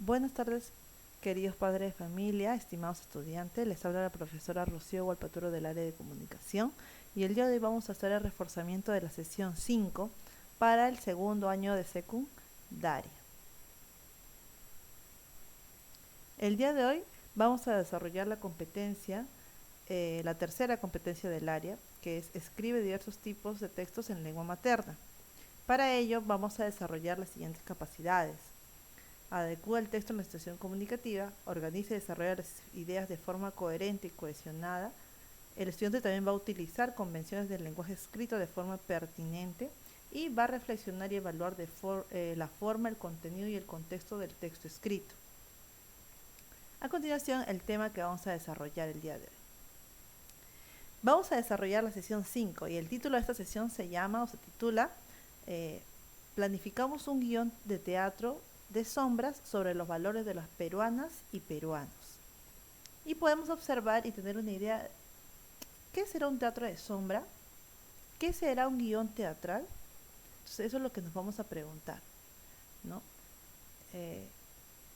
Buenas tardes, queridos padres de familia, estimados estudiantes. Les habla la profesora Rocío Gualpaturo del área de comunicación y el día de hoy vamos a hacer el reforzamiento de la sesión 5 para el segundo año de secundaria. El día de hoy vamos a desarrollar la competencia, la tercera competencia del área, que es escribe diversos tipos de textos en lengua materna. Para ello vamos a desarrollar las siguientes capacidades. Adecúa el texto en la situación comunicativa, organiza y desarrolla las ideas de forma coherente y cohesionada. El estudiante también va a utilizar convenciones del lenguaje escrito de forma pertinente y va a reflexionar y evaluar la forma, el contenido y el contexto del texto escrito. A continuación, el tema que vamos a desarrollar el día de hoy. Vamos a desarrollar la sesión 5 y el título de esta sesión se llama o se titula Planificamos un guión de teatro de sombras sobre los valores de las peruanas y peruanos. Y podemos observar y tener una idea, ¿qué será un teatro de sombra? ¿Qué será un guión teatral? Entonces eso es lo que nos vamos a preguntar, ¿no? ¿Qué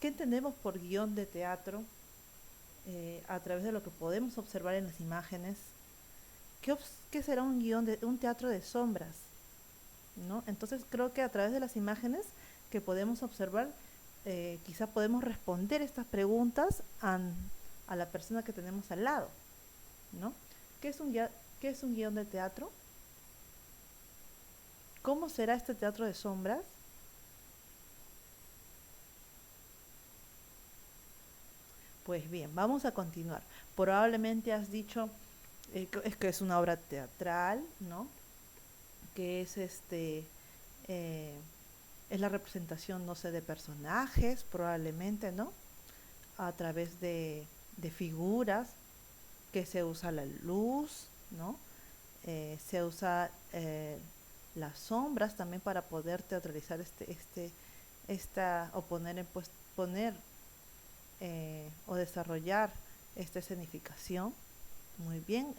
entendemos por guión de teatro? A través de lo que podemos observar en las imágenes. ¿Qué será un guión de un teatro de sombras? ¿No? Entonces creo que a través de las imágenes que podemos observar, quizá podemos responder estas preguntas a la persona que tenemos al lado, ¿no? ¿Qué es un guión de teatro? ¿Cómo será este teatro de sombras? Pues bien, vamos a continuar. Probablemente has dicho es que es una obra teatral, ¿no? Que es es la representación, no sé, de personajes, probablemente, ¿no? A través de figuras, que se usa la luz, ¿no? Se usa las sombras también para poder teatralizar o poner o desarrollar esta escenificación. Muy bien,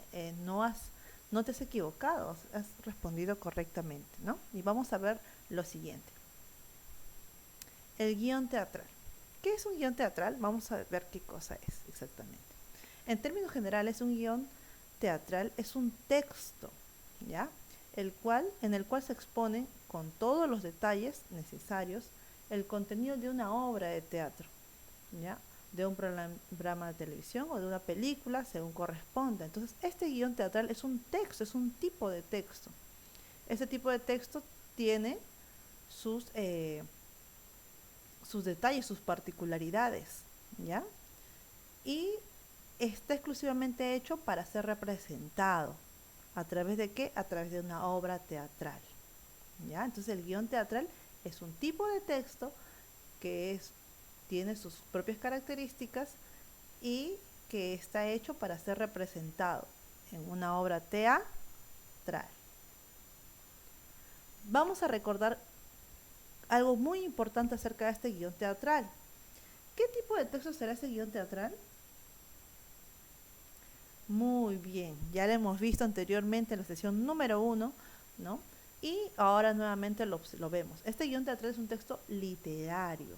no te has equivocado, has respondido correctamente, ¿no? Y vamos a ver lo siguiente. El guión teatral. ¿Qué es un guión teatral? Vamos a ver qué cosa es exactamente. En términos generales, un guión teatral es un texto, ¿ya? En el cual se expone con todos los detalles necesarios el contenido de una obra de teatro, ¿ya? De un programa de televisión o de una película, según corresponda. Entonces, este guión teatral es un texto, es un tipo de texto. Este tipo de texto tiene sus detalles, sus particularidades, ¿ya? Y está exclusivamente hecho para ser representado. ¿A través de qué? A través de una obra teatral, ¿ya? Entonces el guión teatral es un tipo de texto que tiene sus propias características y que está hecho para ser representado en una obra teatral. Vamos a recordar algo muy importante acerca de este guión teatral. ¿Qué tipo de texto será este guión teatral? Muy bien, ya lo hemos visto anteriormente en la sesión número 1, ¿no? Y ahora nuevamente lo vemos. Este guión teatral es un texto literario.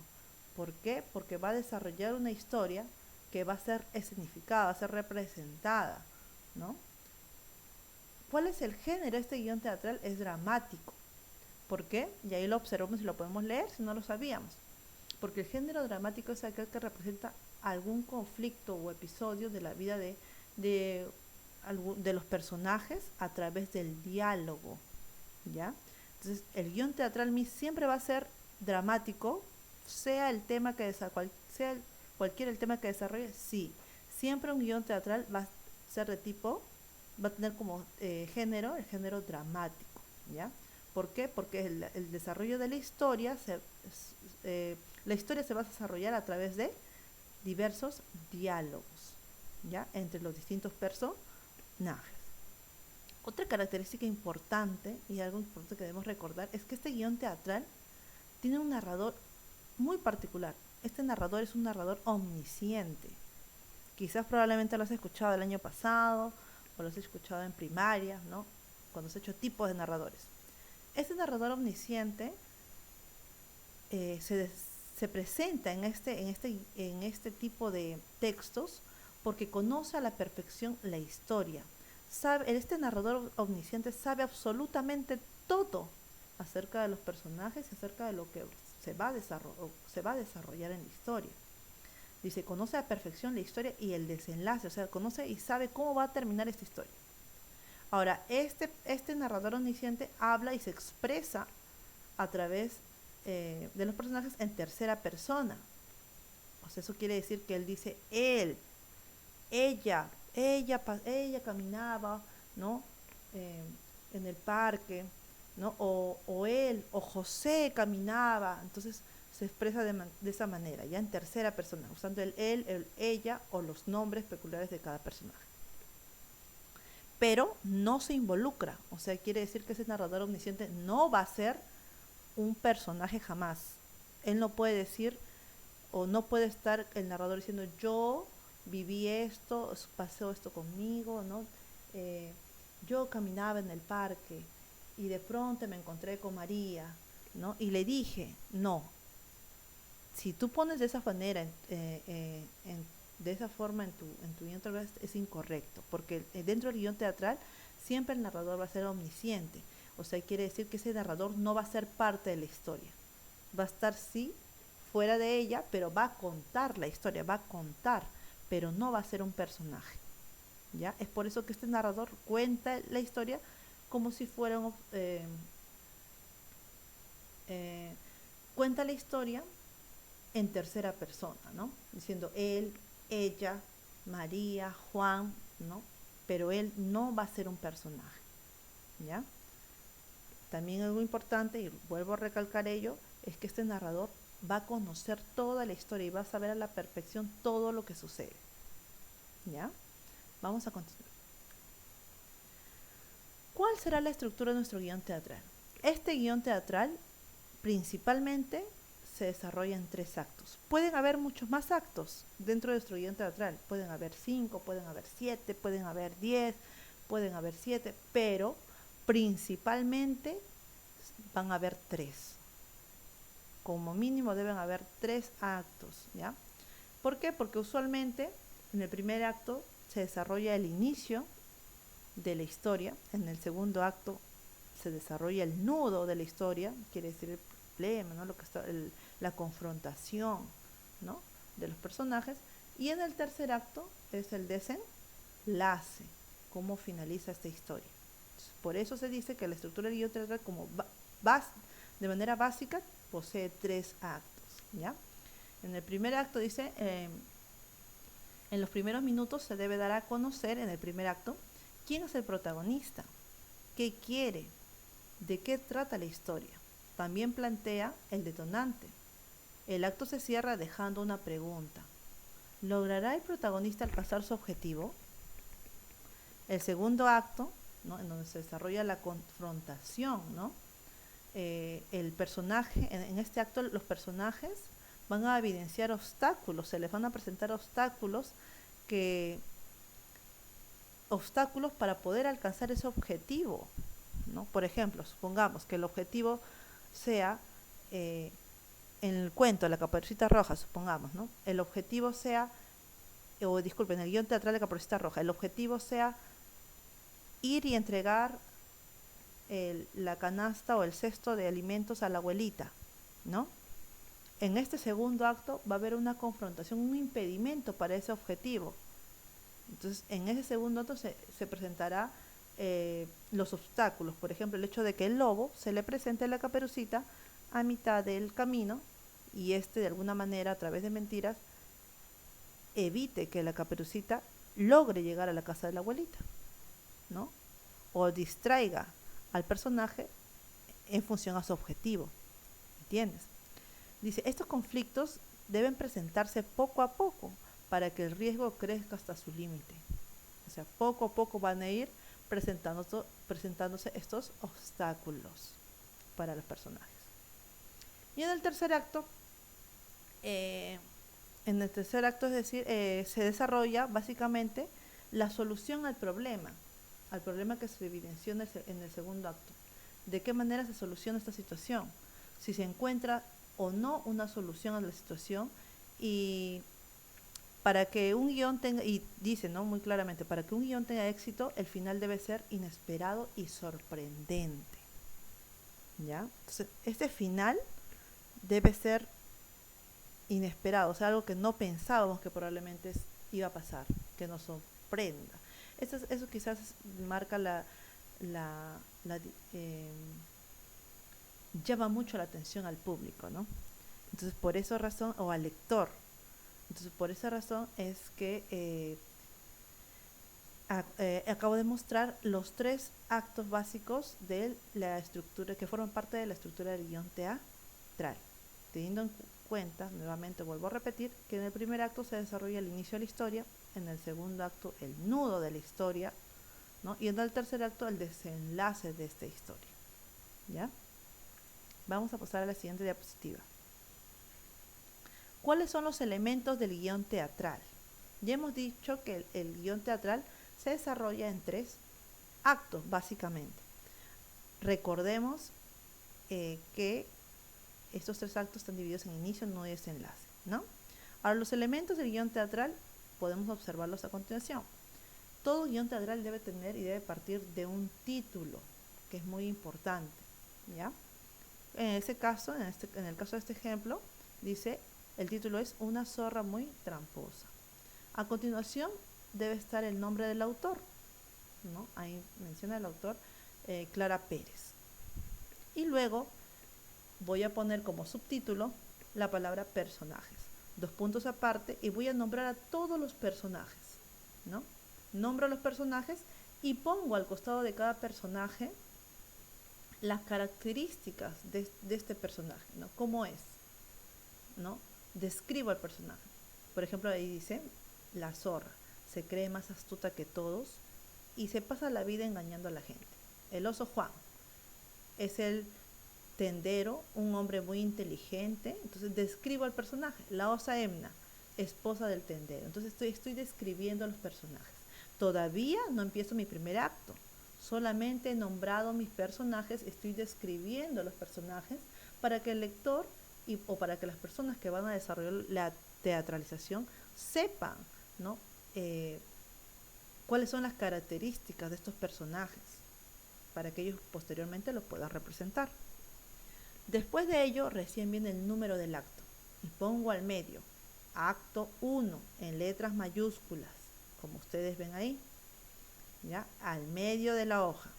¿Por qué? Porque va a desarrollar una historia que va a ser escenificada, va a ser representada, ¿no? ¿Cuál es el género de este guión teatral? Es dramático. ¿Por qué? Y ahí lo observamos y lo podemos leer si no lo sabíamos. Porque el género dramático es aquel que representa algún conflicto o episodio de la vida de, de los personajes a través del diálogo, ¿ya? Entonces, el guión teatral siempre va a ser dramático, sea el tema que sea cualquier el tema que desarrolle, sí. Siempre un guión teatral va a ser de tipo, va a tener como género, el género dramático, ¿ya? ¿Por qué? Porque el desarrollo de la historia la historia se va a desarrollar a través de diversos diálogos, ¿ya? Entre los distintos personajes. Otra característica importante y algo importante que debemos recordar es que este guión teatral tiene un narrador muy particular. Este narrador es un narrador omnisciente. Quizás probablemente lo has escuchado el año pasado o lo has escuchado en primaria, ¿no? Cuando se ha hecho tipos de narradores. Este narrador omnisciente se presenta en este tipo de textos porque conoce a la perfección la historia. Este narrador omnisciente sabe absolutamente todo acerca de los personajes y acerca de lo que se va a desarrollar en la historia. Dice, conoce a la perfección la historia y el desenlace, o sea, conoce y sabe cómo va a terminar esta historia. Ahora, este narrador omnisciente habla y se expresa a través de los personajes en tercera persona. O sea, eso quiere decir que él dice él, ella caminaba, ¿no? Eh, en el parque, ¿no? O él, o José caminaba. Entonces se expresa de esa manera, ya en tercera persona, usando el él, el ella o los nombres peculiares de cada personaje. Pero no se involucra, o sea, quiere decir que ese narrador omnisciente no va a ser un personaje jamás. Él no puede decir, o no puede estar el narrador diciendo yo viví esto, pasó esto conmigo, ¿no? Eh, yo caminaba en el parque y de pronto me encontré con María, ¿no? Y le dije, no, si tú pones de esa manera, de esa forma en tu guión teatral es incorrecto, porque dentro del guión teatral siempre el narrador va a ser omnisciente, o sea, quiere decir que ese narrador no va a ser parte de la historia, va a estar sí fuera de ella, pero va a contar la historia, va a contar, pero no va a ser un personaje, ¿ya? Es por eso que este narrador cuenta la historia como si fuera eh, cuenta la historia en tercera persona, ¿no? Diciendo él, ella, María, Juan, ¿no? Pero él no va a ser un personaje, ¿ya? También algo importante, y vuelvo a recalcar ello, es que este narrador va a conocer toda la historia y va a saber a la perfección todo lo que sucede, ¿ya? Vamos a continuar. ¿Cuál será la estructura de nuestro guión teatral? Este guión teatral principalmente se desarrolla en 3 actos. Pueden haber muchos más actos dentro de nuestro guión teatral. Pueden haber 5, pueden haber 7, pueden haber 10, pueden haber 7, pero principalmente van a haber 3. Como mínimo deben haber 3 actos, ¿ya? ¿Por qué? Porque usualmente en el primer acto se desarrolla el inicio de la historia, en el segundo acto se desarrolla el nudo de la historia, quiere decir el problema, ¿no? Lo que está, la confrontación, ¿no? De los personajes, y en el tercer acto es el desenlace, cómo finaliza esta historia. Entonces, por eso se dice que la estructura del guión teatral de manera básica posee 3 actos, ¿ya? En el primer acto dice, en los primeros minutos se debe dar a conocer en el primer acto quién es el protagonista, qué quiere, de qué trata la historia. También plantea el detonante. El acto se cierra dejando una pregunta. ¿Logrará el protagonista alcanzar su objetivo? El segundo acto, ¿no? En donde se desarrolla la confrontación, ¿no? El personaje, en este acto los personajes van a evidenciar obstáculos, se les van a presentar obstáculos para poder alcanzar ese objetivo, ¿no? Por ejemplo, supongamos que el objetivo sea, en el cuento de la Caperucita Roja, supongamos, ¿no? El objetivo sea, o disculpen, en el guión teatral de Caperucita Roja, el objetivo sea ir y entregar la canasta o el cesto de alimentos a la abuelita, ¿no? En este segundo acto va a haber una confrontación, un impedimento para ese objetivo. Entonces, en ese segundo acto se presentará los obstáculos. Por ejemplo, el hecho de que el lobo se le presente a la Caperucita a mitad del camino y de alguna manera, a través de mentiras, evite que la Caperucita logre llegar a la casa de la abuelita, ¿no? O distraiga al personaje en función a su objetivo, ¿entiendes? Dice, estos conflictos deben presentarse poco a poco para que el riesgo crezca hasta su límite. O sea, poco a poco van a ir presentándose estos obstáculos para los personajes. Y en el tercer acto, es decir, se desarrolla básicamente la solución al problema que se evidenció en el segundo acto. ¿De qué manera se soluciona esta situación? Si se encuentra o no una solución a la situación. Y para que un guión tenga, y dice, ¿no? Muy claramente, para que un guión tenga éxito, el final debe ser inesperado y sorprendente. ¿Ya? Entonces, este final debe ser inesperado, o sea, algo que no pensábamos que probablemente iba a pasar, que nos sorprenda. Eso quizás marca la, la eh, llama mucho la atención al público, ¿no? Entonces, por esa razón, o al lector. Entonces, por esa razón es que acabo de mostrar los 3 actos básicos de la estructura, que forman parte de la estructura del guión teatral. Teniendo en cuenta, nuevamente vuelvo a repetir, que en el primer acto se desarrolla el inicio de la historia, en el segundo acto el nudo de la historia, ¿no? Y en el tercer acto el desenlace de esta historia. ¿Ya? Vamos a pasar a la siguiente diapositiva. ¿Cuáles son los elementos del guión teatral? Ya hemos dicho que el guión teatral se desarrolla en 3 actos, básicamente. Recordemos que estos 3 actos están divididos en inicio, nudo y desenlace, ¿no? Ahora, los elementos del guión teatral podemos observarlos a continuación. Todo guión teatral debe tener y debe partir de un título, que es muy importante, ¿ya? En ese caso, en el caso de este ejemplo, dice, el título es Una zorra muy tramposa. A continuación, debe estar el nombre del autor, ¿no? Ahí menciona el autor, Clara Pérez. Y luego voy a poner como subtítulo la palabra personajes. 2 puntos aparte y voy a nombrar a todos los personajes, ¿no? Nombro a los personajes y pongo al costado de cada personaje las características de este personaje, ¿no? ¿Cómo es? ¿No? Describo al personaje. Por ejemplo, ahí dice, la zorra se cree más astuta que todos y se pasa la vida engañando a la gente. El oso Juan es el tendero, un hombre muy inteligente. Entonces describo al personaje. La osa Emna, esposa del tendero. Entonces estoy describiendo a los personajes. Todavía no empiezo mi primer acto. Solamente he nombrado mis personajes, estoy describiendo a los personajes para que el lector o para que las personas que van a desarrollar la teatralización sepan, ¿no? Cuáles son las características de estos personajes para que ellos posteriormente los puedan representar. Después de ello, recién viene el número del acto y pongo al medio, acto 1, en letras mayúsculas, como ustedes ven ahí, ¿ya? Al medio de la hoja.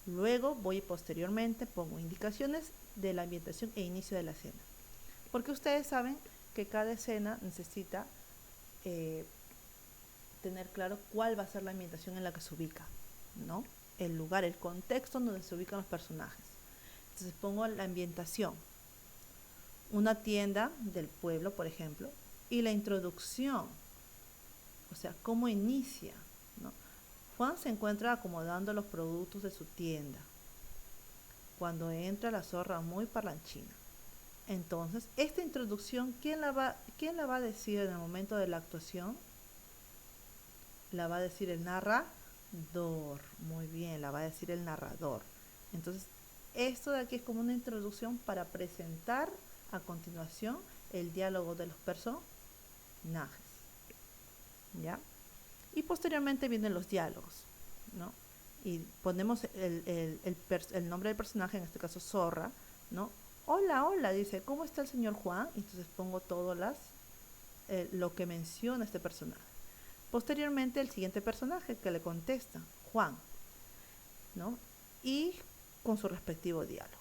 Luego posteriormente pongo indicaciones de la ambientación e inicio de la escena. Porque ustedes saben que cada escena necesita tener claro cuál va a ser la ambientación en la que se ubica, ¿no? El lugar, el contexto donde se ubican los personajes. Entonces pongo la ambientación, una tienda del pueblo, por ejemplo, y la introducción, o sea, cómo inicia, ¿no? Juan se encuentra acomodando los productos de su tienda cuando entra la zorra muy parlanchina. Entonces, esta introducción, ¿quién la va a decir en el momento de la actuación? La va a decir el narrador. Muy bien, la va a decir el narrador. Entonces, esto de aquí es como una introducción para presentar a continuación el diálogo de los personajes, ¿ya? Y posteriormente vienen los diálogos, ¿no? Y ponemos el nombre del personaje, en este caso Zorra, ¿no? Hola, hola, dice, ¿cómo está el señor Juan? Y entonces pongo todo lo que menciona este personaje. Posteriormente el siguiente personaje que le contesta, Juan, ¿no? Y con su respectivo diálogo.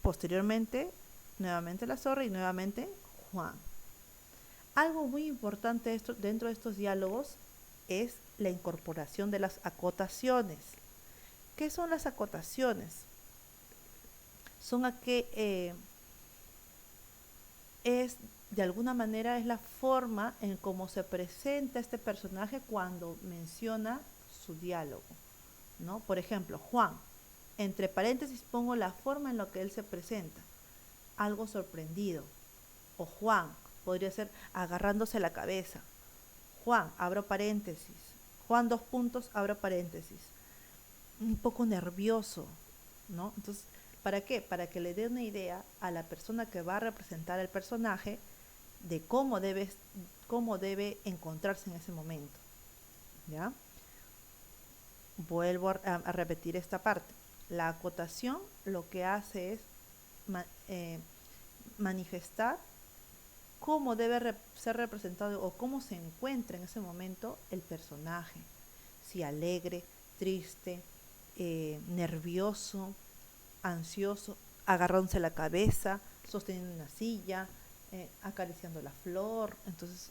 Posteriormente, nuevamente la zorra y nuevamente Juan. Algo muy importante dentro de estos diálogos es la incorporación de las acotaciones. ¿Qué son las acotaciones? Son de alguna manera es la forma en cómo se presenta este personaje cuando menciona su diálogo, ¿no? Por ejemplo, Juan, entre paréntesis pongo la forma en la que él se presenta, algo sorprendido, o Juan, podría ser agarrándose la cabeza, Juan, abro paréntesis, Juan 2 puntos, abro paréntesis, un poco nervioso, ¿no? Entonces, ¿Para qué? Para que le dé una idea a la persona que va a representar al personaje de cómo debe encontrarse en ese momento. ¿Ya? Vuelvo a repetir esta parte. La acotación lo que hace es manifestar cómo debe ser representado o cómo se encuentra en ese momento el personaje. Si alegre, triste, nervioso, ansioso, agarrándose la cabeza, sosteniendo una silla, acariciando la flor. Entonces,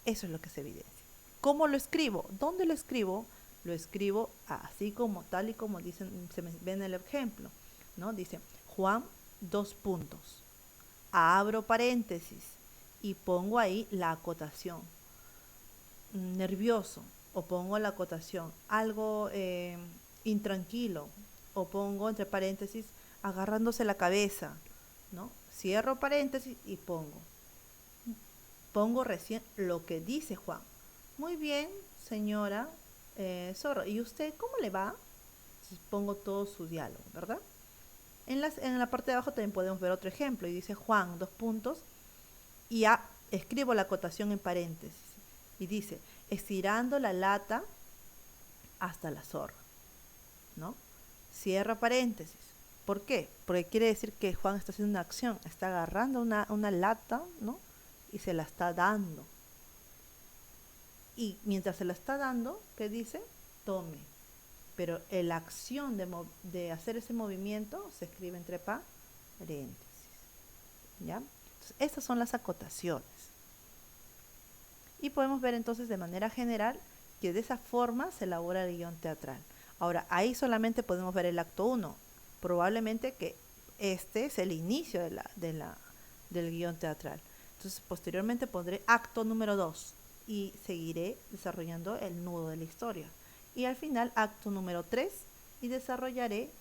eso es lo que se evidencia. ¿Cómo lo escribo? ¿Dónde lo escribo? Lo escribo así como tal y como dicen, se ve en el ejemplo, ¿no? Dice Juan, dos puntos, abro paréntesis y pongo ahí la acotación. Nervioso, o pongo la acotación. Algo intranquilo, o pongo entre paréntesis agarrándose la cabeza, ¿no? Cierro paréntesis y pongo recién lo que dice Juan. Muy bien, señora Zorro, ¿y usted cómo le va? Entonces pongo todo su diálogo, ¿verdad? En la parte de abajo también podemos ver otro ejemplo y dice Juan, dos puntos, y escribo la acotación en paréntesis y dice, estirando la lata hasta la zorra, ¿no? Cierra paréntesis. ¿Por qué? Porque quiere decir que Juan está haciendo una acción, está agarrando una lata, ¿no? Y se la está dando. Y mientras se la está dando, ¿qué dice? Tome. Pero la acción de hacer ese movimiento se escribe entre paréntesis. ¿Ya? Entonces, estas son las acotaciones. Y podemos ver entonces de manera general que de esa forma se elabora el guión teatral. Ahora, ahí solamente podemos ver el acto 1. Probablemente que este es el inicio del guión teatral. Entonces, posteriormente pondré acto número 2 y seguiré desarrollando el nudo de la historia. Y al final, acto número 3 y desarrollaré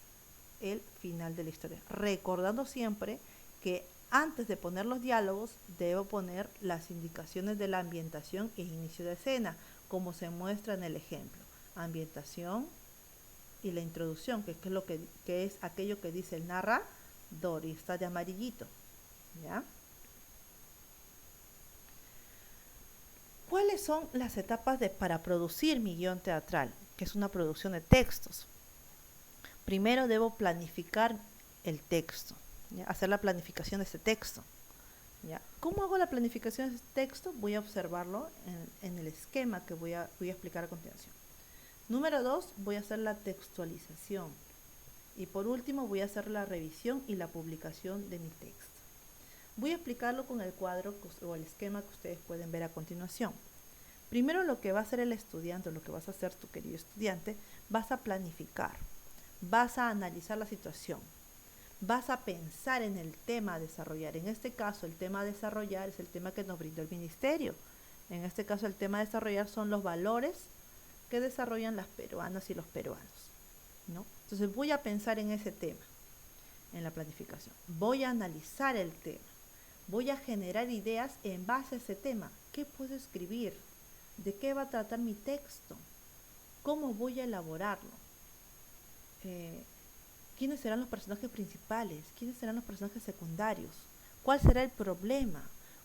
el final de la historia. Recordando siempre que antes de poner los diálogos, debo poner las indicaciones de la ambientación e inicio de escena, como se muestra en el ejemplo. Ambientación y la introducción, que es aquello que dice el narrador y está de amarillito. ¿Ya? ¿Cuáles son las etapas para producir mi guión teatral? Que es una producción de textos. Primero debo planificar el texto, ¿ya? Hacer la planificación de este texto. ¿Ya? ¿Cómo hago la planificación de este texto? Voy a observarlo en el esquema que voy a explicar a continuación. Número 2, voy a hacer la textualización. Y por último, voy a hacer la revisión y la publicación de mi texto. Voy a explicarlo con el cuadro o el esquema que ustedes pueden ver a continuación. Primero, lo que va a hacer el estudiante, o lo que vas a hacer tu querido estudiante, vas a planificar, vas a analizar la situación, vas a pensar en el tema a desarrollar. En este caso, el tema a desarrollar es el tema que nos brindó el ministerio. En este caso, el tema a desarrollar son los valores que desarrollan las peruanas y los peruanos, ¿no? Entonces voy a pensar en ese tema, en la planificación. Voy a analizar el tema. Voy a generar ideas en base a ese tema. ¿Qué puedo escribir? ¿De qué va a tratar mi texto? ¿Cómo voy a elaborarlo? ¿Quiénes serán los personajes principales? ¿Quiénes serán los personajes secundarios? ¿Cuál será el problema?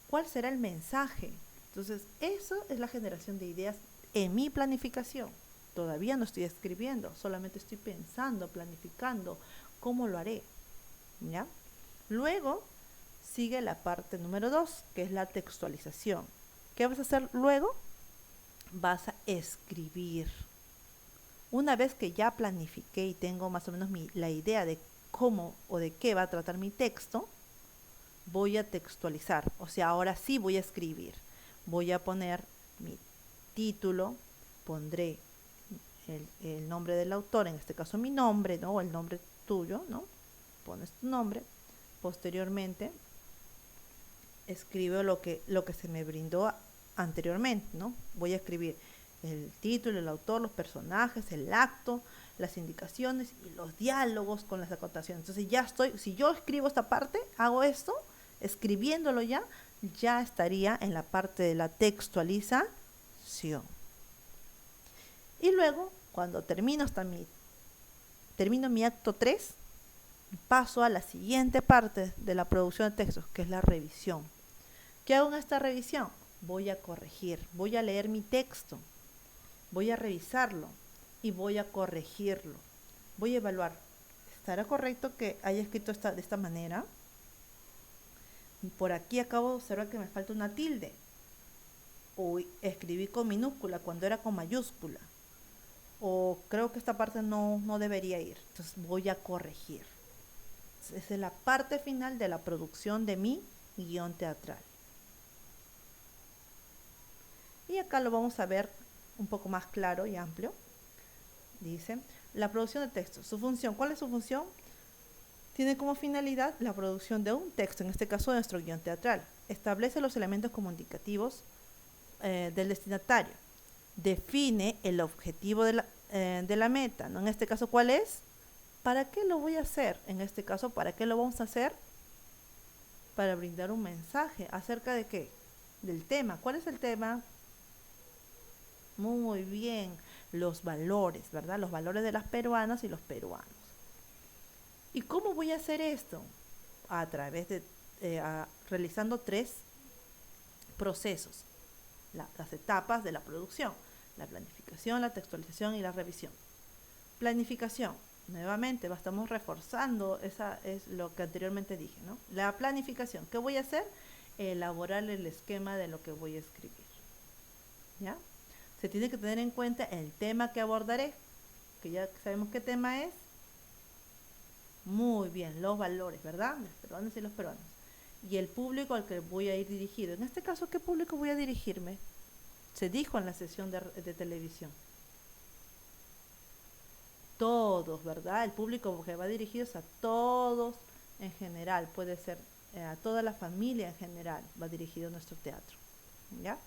¿Cuál será el mensaje? Entonces, eso es la generación de ideas en mi planificación. Todavía no estoy escribiendo, solamente estoy pensando, planificando cómo lo haré. ¿Ya? Luego sigue la parte número 2, que es la textualización. ¿Qué vas a hacer luego? Vas a escribir. Una vez que ya planifiqué y tengo más o menos la idea de cómo o de qué va a tratar mi texto, voy a textualizar. O sea, ahora sí voy a escribir. Voy a poner mi título, pondré el nombre del autor, en este caso mi nombre, ¿no? O el nombre tuyo, ¿no? Pones tu nombre. Posteriormente, escribo lo que se me brindó anteriormente, ¿no? Voy a escribir el título, el autor, los personajes, el acto, las indicaciones y los diálogos con las acotaciones. Entonces ya si yo escribo esta parte, hago esto, escribiéndolo ya estaría en la parte de la textualización. Y luego, cuando termino mi acto 3, paso a la siguiente parte de la producción de textos, que es la revisión. ¿Qué hago en esta revisión? Voy a corregir, voy a leer mi texto, voy a revisarlo y voy a corregirlo. Voy a evaluar, ¿estará correcto que haya escrito de esta manera? Por aquí acabo de observar que me falta una tilde. O escribí con minúscula cuando era con mayúscula. O creo que esta parte no debería ir. Entonces voy a corregir. Esa es la parte final de la producción de mi guión teatral. Y acá lo vamos a ver un poco más claro y amplio. Dice, la producción de texto. Su función, ¿cuál es su función? Tiene como finalidad la producción de un texto, en este caso de nuestro guión teatral. Establece los elementos comunicativos del destinatario. Define el objetivo de la meta, ¿no? En este caso, ¿cuál es? ¿Para qué lo voy a hacer? En este caso, ¿para qué lo vamos a hacer? Para brindar un mensaje. ¿Acerca de qué? Del tema. ¿Cuál es el tema? Muy bien, los valores, ¿verdad? Los valores de las peruanas y los peruanos. ¿Y cómo voy a hacer esto? A través de realizando 3 procesos, las etapas de la producción: la planificación, la textualización y la revisión. Planificación, nuevamente estamos reforzando, esa es lo que anteriormente dije, ¿no? La planificación, ¿qué voy a hacer? Elaborar el esquema de lo que voy a escribir, ¿ya? Se tiene que tener en cuenta el tema que abordaré, que ya sabemos qué tema es. Muy bien, los valores, ¿verdad? Los peruanos y los peruanos. Y el público al que voy a ir dirigido. En este caso, ¿qué público voy a dirigirme? Se dijo en la sesión de televisión. Todos, ¿verdad? El público que va dirigido es a todos en general. Puede ser a toda la familia en general va dirigido nuestro teatro, ¿ya?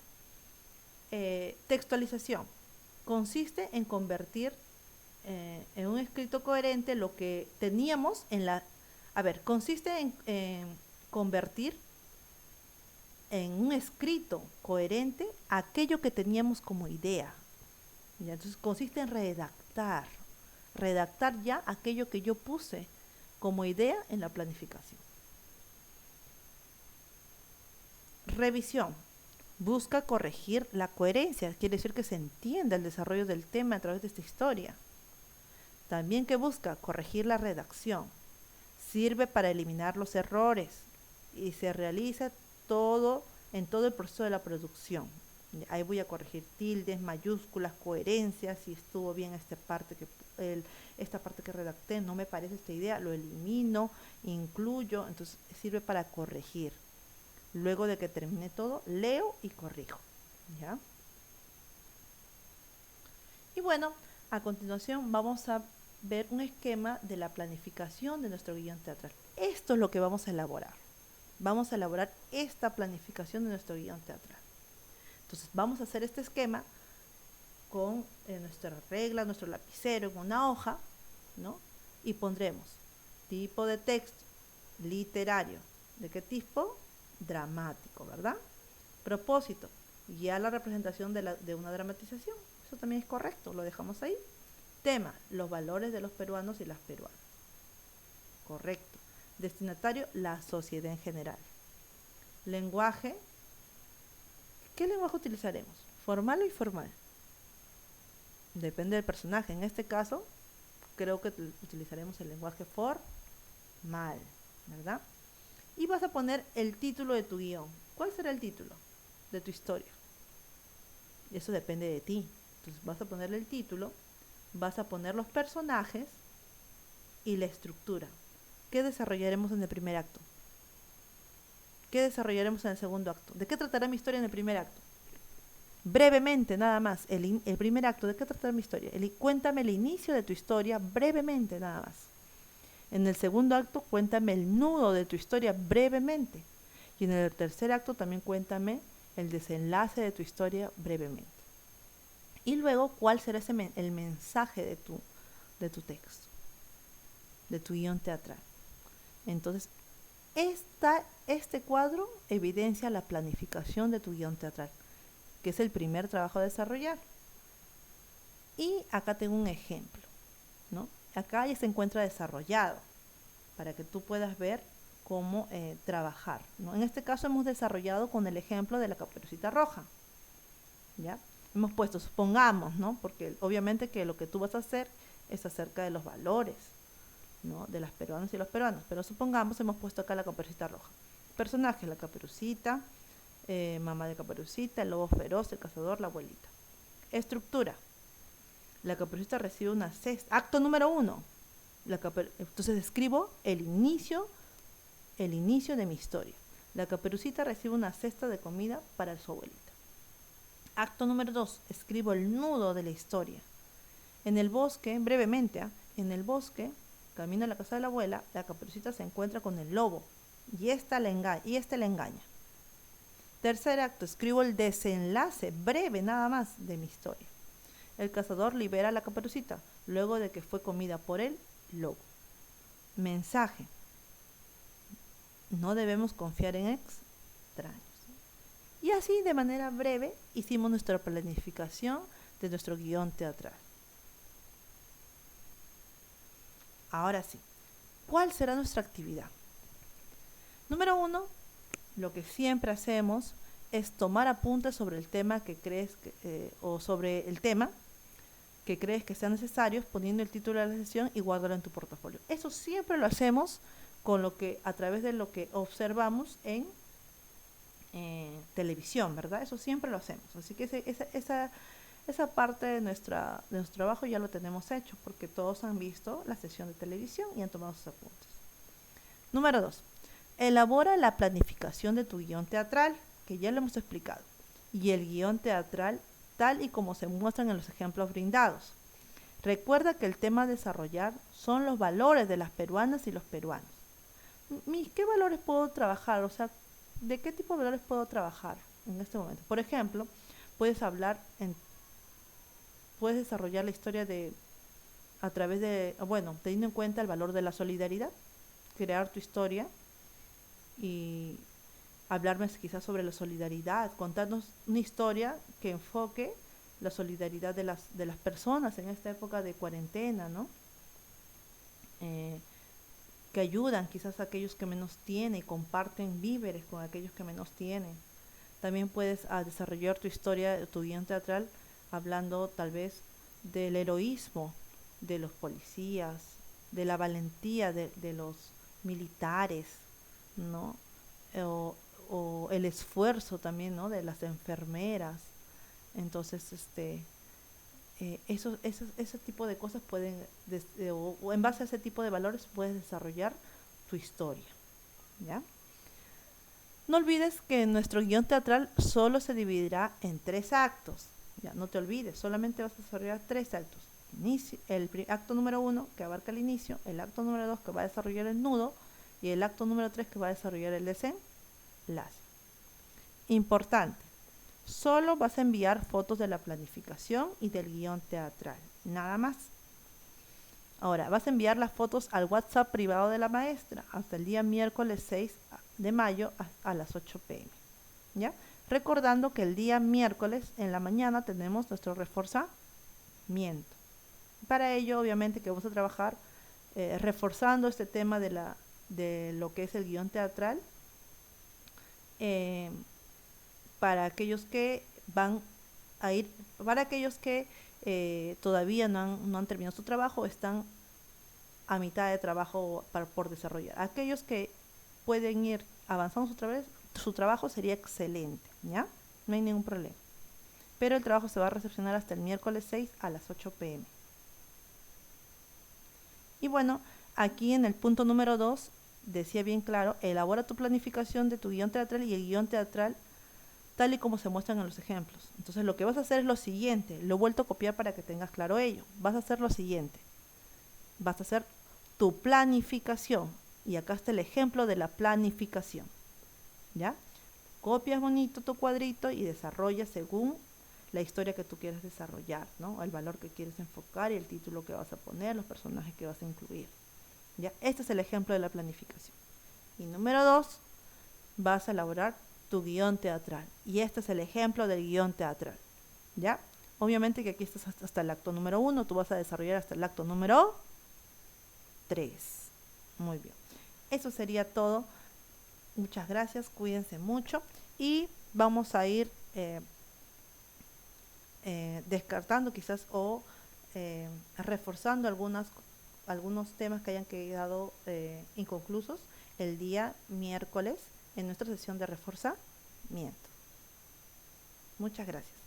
Textualización. Consiste en convertir en un escrito coherente lo que teníamos en la... consiste en convertir en un escrito coherente aquello que teníamos como idea. ¿Ya? Entonces consiste en redactar ya aquello que yo puse como idea en la planificación. Revisión. Busca corregir la coherencia, quiere decir que se entienda el desarrollo del tema a través de esta historia. También que busca corregir la redacción. Sirve para eliminar los errores y se realiza en todo el proceso de la producción. Ahí voy a corregir tildes, mayúsculas, coherencias, si estuvo bien esta parte que redacté, no me parece esta idea, lo elimino, incluyo, entonces sirve para corregir. Luego de que termine todo, leo y corrijo, ¿ya? Y bueno, a continuación vamos a ver un esquema de la planificación de nuestro guión teatral. Esto es lo que vamos a elaborar. Vamos a elaborar esta planificación de nuestro guión teatral. Entonces vamos a hacer este esquema con nuestra regla, nuestro lapicero, en una hoja, ¿no? Y pondremos tipo de texto literario. ¿De qué tipo? Dramático, ¿verdad? Propósito, ya la representación de una dramatización. Eso también es correcto, lo dejamos ahí. Tema, los valores de los peruanos y las peruanas. Correcto. Destinatario, la sociedad en general. Lenguaje, ¿qué lenguaje utilizaremos? ¿Formal o informal? Depende del personaje. En este caso, creo que utilizaremos el lenguaje formal, ¿verdad? Y vas a poner el título de tu guión. ¿Cuál será el título de tu historia? Eso depende de ti. Entonces vas a ponerle el título, vas a poner los personajes y la estructura. ¿Qué desarrollaremos en el primer acto? ¿Qué desarrollaremos en el segundo acto? ¿De qué tratará mi historia en el primer acto? Brevemente, nada más. El primer acto, ¿de qué tratará mi historia? Cuéntame el inicio de tu historia brevemente, nada más. En el segundo acto, cuéntame el nudo de tu historia brevemente. Y en el tercer acto también cuéntame el desenlace de tu historia brevemente. Y luego, ¿cuál será el mensaje de tu texto, de tu guión teatral? Entonces, este cuadro evidencia la planificación de tu guión teatral, que es el primer trabajo a desarrollar. Y acá tengo un ejemplo, ¿no? Acá ya se encuentra desarrollado. para que tú puedas ver cómo trabajar, ¿no? En este caso hemos desarrollado con el ejemplo de la Caperucita Roja, ¿ya? Hemos puesto, supongamos, ¿no? Porque obviamente que lo que tú vas a hacer es acerca de los valores, ¿no? De las peruanas y los peruanos, pero supongamos hemos puesto acá la Caperucita Roja. Personajes, la Caperucita, mamá de Caperucita, el lobo feroz, el cazador, la abuelita. Estructura. La Caperucita recibe una cesta. Acto número 1. Entonces escribo el inicio de mi historia. La Caperucita recibe una cesta de comida para su abuelita. Acto número 2. Escribo el nudo de la historia. En el bosque, brevemente, en el bosque, camino a la casa de la abuela, la Caperucita se encuentra con el lobo y este le engaña. Tercer acto, escribo el desenlace breve nada más de mi historia. El cazador libera a la Caperucita luego de que fue comida por el lobo. Mensaje. No debemos confiar en extraños. Y así, de manera breve, hicimos nuestra planificación de nuestro guión teatral. Ahora sí, ¿cuál será nuestra actividad? Número 1, lo que siempre hacemos es tomar apuntes sobre el tema que crees o sobre el tema que crees que sean necesarios, poniendo el título de la sesión y guárdalo en tu portafolio. Eso siempre lo hacemos a través de lo que observamos en televisión, ¿verdad? Eso siempre lo hacemos. Así que esa parte de nuestro trabajo ya lo tenemos hecho, porque todos han visto la sesión de televisión y han tomado sus apuntes. Número 2. Elabora la planificación de tu guión teatral, que ya lo hemos explicado, y el guión teatral tal y como se muestran en los ejemplos brindados. Recuerda que el tema a desarrollar son los valores de las peruanas y los peruanos. ¿Qué valores puedo trabajar? O sea, ¿de qué tipo de valores puedo trabajar en este momento? Por ejemplo, puedes desarrollar la historia a través de, teniendo en cuenta el valor de la solidaridad, crear tu historia y hablarme quizás sobre la solidaridad, contarnos una historia que enfoque la solidaridad de las personas en esta época de cuarentena, ¿no? Que ayudan quizás a aquellos que menos tienen, comparten víveres con aquellos que menos tienen. También puedes desarrollar tu historia, tu guión teatral, hablando tal vez del heroísmo de los policías, de la valentía de los militares, ¿no? O el esfuerzo también, ¿no? De las enfermeras. Entonces, ese tipo de cosas o en base a ese tipo de valores puedes desarrollar tu historia, ¿ya? No olvides que nuestro guión teatral solo se dividirá en 3 actos. Ya, no te olvides, solamente vas a desarrollar 3 actos. El acto número 1, que abarca el inicio, el acto número 2, que va a desarrollar el nudo, y el acto número 3, que va a desarrollar el desenlace. Importante, solo vas a enviar fotos de la planificación y del guión teatral, nada más. Ahora, vas a enviar las fotos al WhatsApp privado de la maestra hasta el día miércoles 6 de mayo a las 8 p.m. ¿Ya? Recordando que el día miércoles en la mañana tenemos nuestro reforzamiento. Para ello, obviamente, que vamos a trabajar reforzando este tema de lo que es el guión teatral para aquellos que todavía no han terminado su trabajo, están a mitad de trabajo por desarrollar. Aquellos que pueden ir avanzando su trabajo sería excelente, ¿ya? No hay ningún problema. Pero el trabajo se va a recepcionar hasta el miércoles 6 a las 8 p.m. Y bueno, aquí en el punto número 2, decía bien claro, elabora tu planificación de tu guión teatral y el guión teatral tal y como se muestran en los ejemplos. Entonces lo que vas a hacer es lo siguiente, lo he vuelto a copiar para que tengas claro ello. Vas a hacer lo siguiente, vas a hacer tu planificación, y acá está el ejemplo de la planificación, ¿ya? Copias bonito tu cuadrito y desarrollas según la historia que tú quieres desarrollar, ¿no? El valor que quieres enfocar y el título que vas a poner, los personajes que vas a incluir, ¿ya? Este es el ejemplo de la planificación. Y número 2, vas a elaborar tu guión teatral. Y este es el ejemplo del guión teatral, ¿ya? Obviamente que aquí estás hasta el acto número 1, tú vas a desarrollar hasta el acto número 3, Muy bien. Eso sería todo. Muchas gracias, cuídense mucho y vamos a ir descartando quizás o reforzando algunos temas que hayan quedado inconclusos el día miércoles en nuestra sesión de reforzamiento. Muchas gracias.